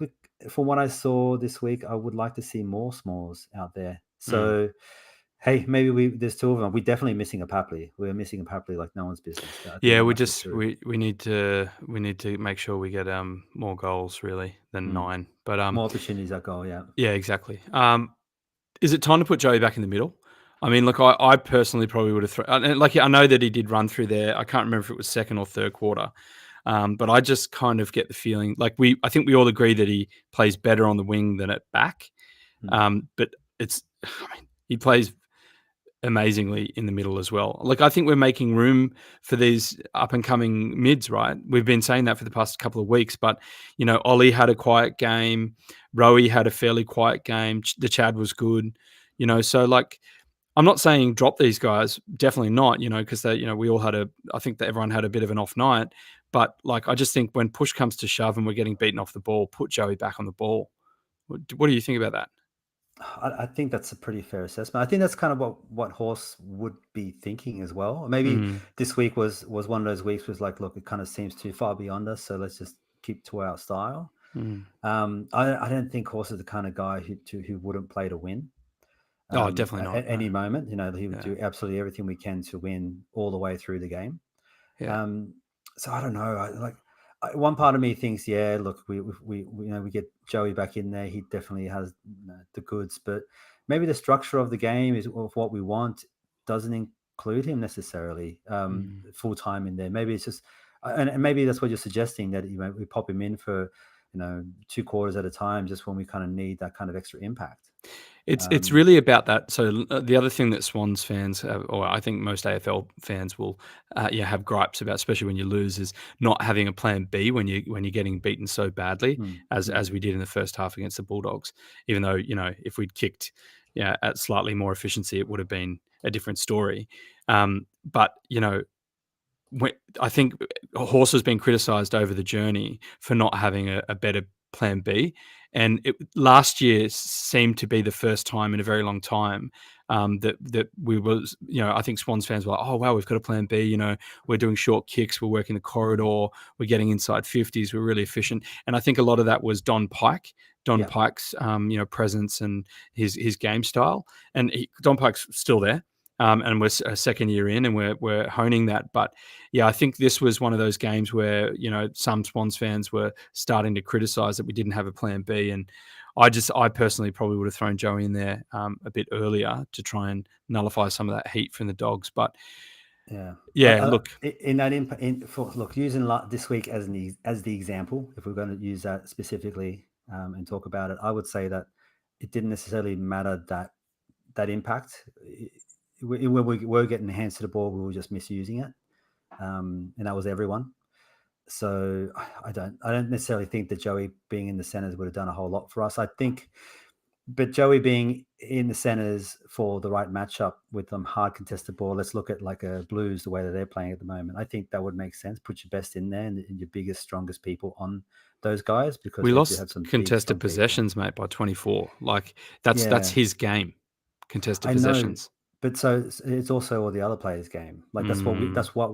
from what I saw this week, I would like to see more smalls out there. So, hey, maybe there's 2 of them. We're definitely missing a Papley. We're missing a Papley like no one's business. Yeah, we need to make sure we get more goals really than 9. But more opportunities at goal. Yeah. Yeah, exactly. Is it time to put Joey back in the middle? I mean, look, I personally probably would have thrown. Like, I know that he did run through there. I can't remember if it was second or third quarter, but I just kind of get the feeling like I think we all agree that he plays better on the wing than at back. But he plays amazingly in the middle as well. Like, I think we're making room for these up and coming mids, right? We've been saying that for the past couple of weeks, but Ollie had a quiet game, Rowie had a fairly quiet game, the Chad was good, so like. I'm not saying drop these guys, definitely not, because we all I think that everyone had a bit of an off night, but like, I just think when push comes to shove and we're getting beaten off the ball, put Joey back on the ball. What do you think about that? I think that's a pretty fair assessment. I think that's kind of what Horse would be thinking as well. Maybe this week was one of those weeks was like, look, it kind of seems too far beyond us, so let's just keep to our style. I don't think Horse is the kind of guy who wouldn't play to win. Definitely not. At any moment, he would do absolutely everything we can to win all the way through the game. Yeah. So I don't know. One part of me thinks, yeah, look, we get Joey back in there. He definitely has the goods, but maybe the structure of the game of what we want doesn't include him necessarily full time in there. Maybe it's just, and maybe that's what you're suggesting, that we pop him in for 2 quarters at a time, just when we kind of need that kind of extra impact. It's really about that. So the other thing that Swans fans, or I think most AFL fans will, have gripes about, especially when you lose, is not having a plan B when you're getting beaten so badly as we did in the first half against the Bulldogs. Even though if we'd kicked at slightly more efficiency, it would have been a different story. But I think Horse has been criticised over the journey for not having a better plan B. And last year seemed to be the first time in a very long time that we was, I think Swans fans were like, oh, wow, we've got a plan B. We're doing short kicks. We're working the corridor. We're getting inside 50s. We're really efficient. And I think a lot of that was Don Pike's, presence and his game style. And Don Pike's still there. And we're a second year in, and we're honing that. But yeah, I think this was one of those games where some Swans fans were starting to criticise that we didn't have a plan B, and I personally probably would have thrown Joey in there a bit earlier to try and nullify some of that heat from the Dogs. But look, in that look, using this week as the example, if we're going to use that specifically and talk about it, I would say that it didn't necessarily matter that impact. When we were getting hands to the ball, we were just misusing it, and that was everyone. So I don't necessarily think that Joey being in the centers would have done a whole lot for us. I think, but Joey being in the centers for the right matchup with them hard contested ball. Let's look at like a Blues, the way that they're playing at the moment. I think that would make sense. Put your best in there and your biggest, strongest people on those guys, because we lost have some contested possessions, mate, by 24. Like that's his game, contested possessions. But so it's also all the other players' game. Like that's what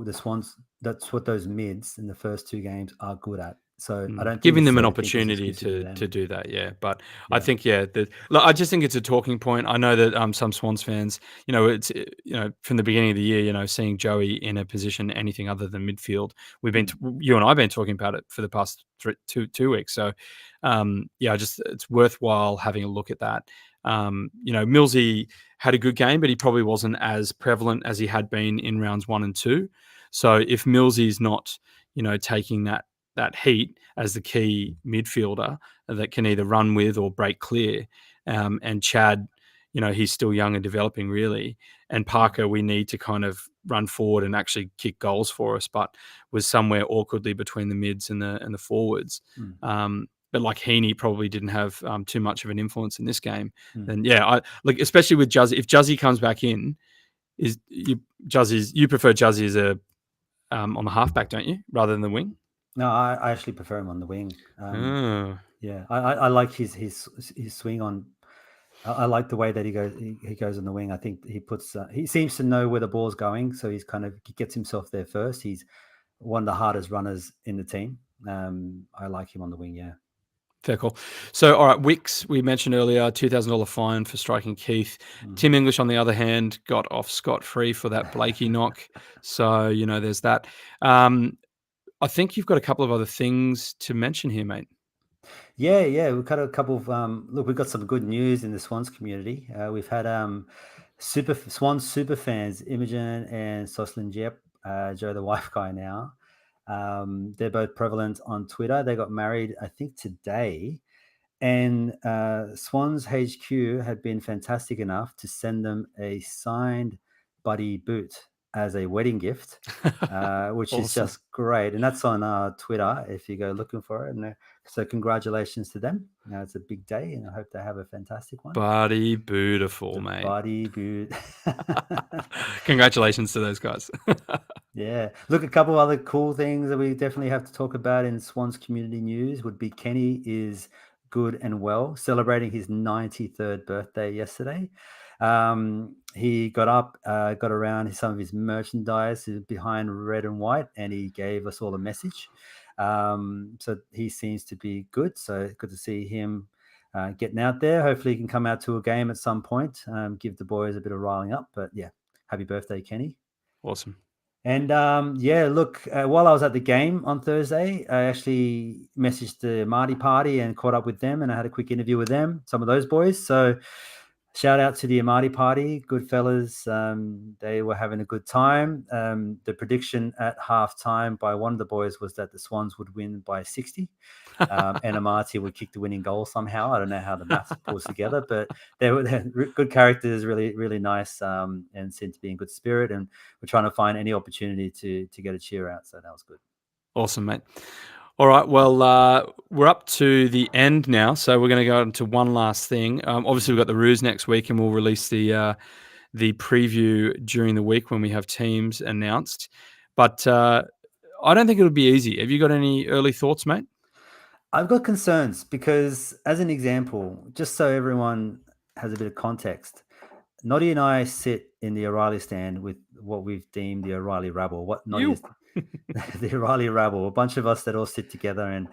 the Swans, that's what those mids in the first 2 games are good at. So I don't giving them an opportunity to do that, yeah. But I think I just think it's a talking point. I know that some Swans fans, it's from the beginning of the year, seeing Joey in a position anything other than midfield. We've been you and I have been talking about it for the past 2 weeks. So it's worthwhile having a look at that. Millsy had a good game, but he probably wasn't as prevalent as he had been in rounds 1 and 2. So if Millsy's not, taking that heat as the key midfielder that can either run with or break clear, and Chad, he's still young and developing really, and Parker, we need to kind of run forward and actually kick goals for us, but was somewhere awkwardly between the mids and the forwards. But like Heaney probably didn't have too much of an influence in this game. And I like, especially with Juzzy, if Juzzy comes back in, you prefer Juzzy as on the halfback, don't you, rather than the wing? No, I actually prefer him on the wing. Yeah, I like his swing on. I like the way that he goes on the wing. I think he seems to know where the ball's going, so he gets himself there first. He's one of the hardest runners in the team. I like him on the wing. Yeah. Fair call. So, all right, Wicks, we mentioned earlier, $2,000 fine for striking Keith. Tim English, on the other hand, got off scot-free for that Blakey knock. So, there's that. I think you've got a couple of other things to mention here, mate. Yeah. We've got a couple of look. We've got some good news in the Swans community. We've had Swans super fans, Imogen and Soslin Jep, Joe the wife guy now. They're both prevalent on Twitter. They got married, I think, today. And Swans HQ had been fantastic enough to send them a signed Buddy boot as a wedding gift, which is Awesome. just great. And that's on Twitter if you go looking for it. And so congratulations to them. It's a big day, and I hope they have a fantastic one. Buddy beautiful, The mate. Buddy boot. Congratulations to those guys. Yeah. Look, a couple other cool things that we definitely have to talk about in Swans community news would be Kenny is good and well, celebrating his 93rd birthday yesterday. He got up, got around some of his merchandise behind red and white, and he gave us all a message. So he seems to be good. So good to see him getting out there. Hopefully he can come out to a game at some point, give the boys a bit of riling up. But yeah, happy birthday, Kenny. Awesome. And look, while I was at the game on Thursday, I actually messaged the Marty party and caught up with them, and I had a quick interview with them, some of those boys. So shout out to the Amati party, good fellas. They were having a good time. The prediction at halftime by one of the boys was that the Swans would win by 60. And Amati would kick the winning goal somehow. I don't know how the maths pulls together, but they're good characters, really, really nice, and seem to be in good spirit. And we're trying to find any opportunity to get a cheer out. So that was good. Awesome, mate. All right, well, we're up to the end now, so we're going to go into one last thing. Obviously, we've got the Roos next week, and we'll release the preview during the week when we have teams announced. But I don't think it'll be easy. Have you got any early thoughts, mate? I've got concerns because, as an example, just so everyone has a bit of context, Noddy and I sit in the O'Reilly stand with what we've deemed the O'Reilly rabble. What Noddy is the O'Reilly rabble, a bunch of us that all sit together and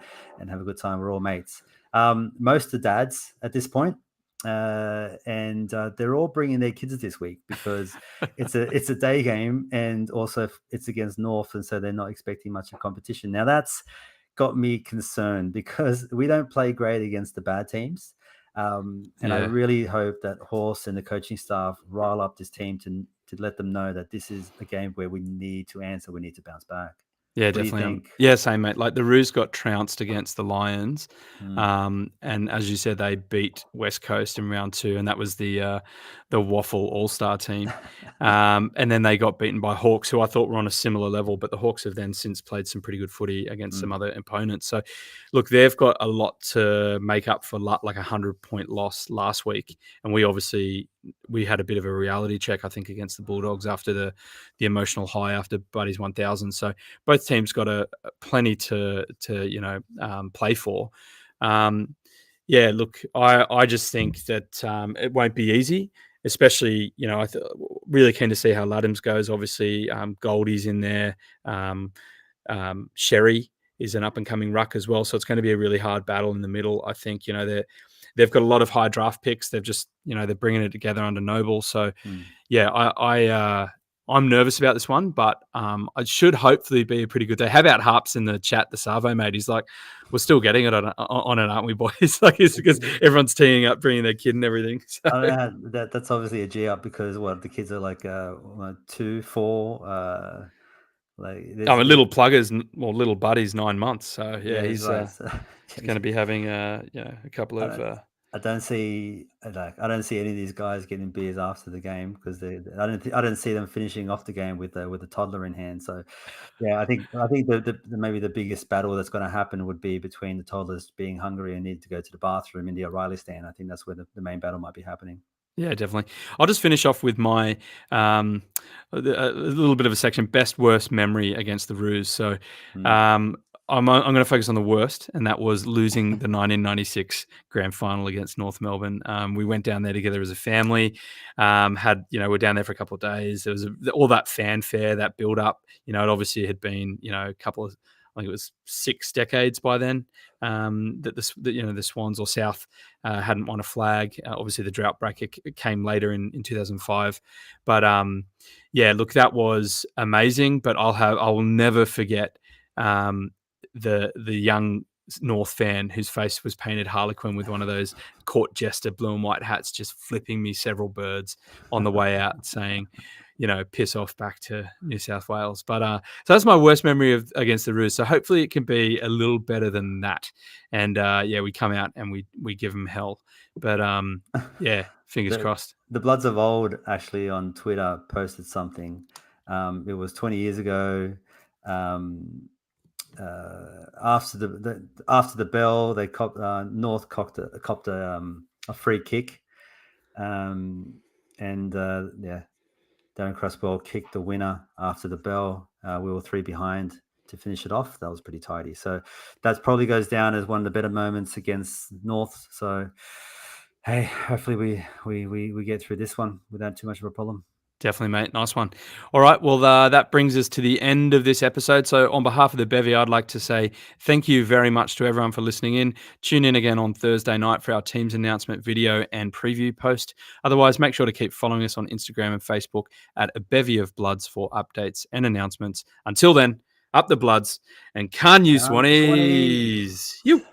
have a good time. We're all mates. Most are dads at this point, and they're all bringing their kids this week because it's a day game, and also it's against North, and so they're not expecting much of competition. Now that's got me concerned because we don't play great against the bad teams. And I really hope that Horse and the coaching staff rile up this team to let them know that this is a game where we need to answer, we need to bounce back. Yeah, What definitely. do you think? Yeah, same, mate. Like the Roos got trounced against the Lions, and as you said, they beat West Coast in round 2, and that was the Waffle All-Star team. And then they got beaten by Hawks, who I thought were on a similar level, but the Hawks have then since played some pretty good footy against some other opponents. So, look, they've got a lot to make up for like 100-point loss last week, and we had a bit of a reality check, I think, against the Bulldogs after the emotional high after Buddy's 1,000. So both teams got plenty to play for. Look, I just think that it won't be easy, especially, really keen to see how Laddams goes. Obviously, Goldie's in there. Sherry is an up-and-coming ruck as well, so it's going to be a really hard battle in the middle. I think, they've got a lot of high draft picks. They've just, they're bringing it together under Noble. So, I'm nervous about this one, but it should hopefully be a pretty good day. How about Harps in the chat, the Savo mate? He's like, we're still getting it on it, aren't we, boys? Like, it's because everyone's teeing up, bringing their kid and everything. So. I don't know, that's obviously a G up because the kids are like 2, 4. Little Plugger's, little Buddy's 9 months. So he's right. he's going to be having a couple of. I don't see any of these guys getting beers after the game because I don't see them finishing off the game with a toddler in hand. So yeah, I think maybe the biggest battle that's going to happen would be between the toddlers being hungry and need to go to the bathroom in the O'Reilly stand. I think that's where the main battle might be happening. Yeah, definitely. I'll just finish off with my a little bit of a section, best worst memory against the Roos. So I'm going to focus on the worst, and that was losing the 1996 grand final against North Melbourne. We went down there together as a family. We're down there for a couple of days. There was all that fanfare, that build up. It obviously had been a couple of, I think it was 6 decades by then that the Swans or South hadn't won a flag. Obviously, the drought bracket came later in 2005. But look, that was amazing. But I will never forget the young North fan whose face was painted Harlequin with one of those court jester blue and white hats, just flipping me several birds on the way out, saying, piss off back to New South Wales. But so that's my worst memory of against the Roos. So hopefully it can be a little better than that. And we come out and we give them hell. But fingers crossed. The Bloods of Old actually on Twitter posted something. It was 20 years ago. After the bell, they North copped a free kick, Darren Crosswell kicked the winner after the bell. We were 3 behind to finish it off. That was pretty tidy. So that probably goes down as one of the better moments against North. So hey, hopefully we get through this one without too much of a problem. Definitely, mate. Nice one. All right. Well, that brings us to the end of this episode. So on behalf of the Bevy, I'd like to say thank you very much to everyone for listening in. Tune in again on Thursday night for our team's announcement video and preview post. Otherwise, make sure to keep following us on Instagram and Facebook at A Bevy of Bloods for updates and announcements. Until then, up the Bloods and can you Swannies? You.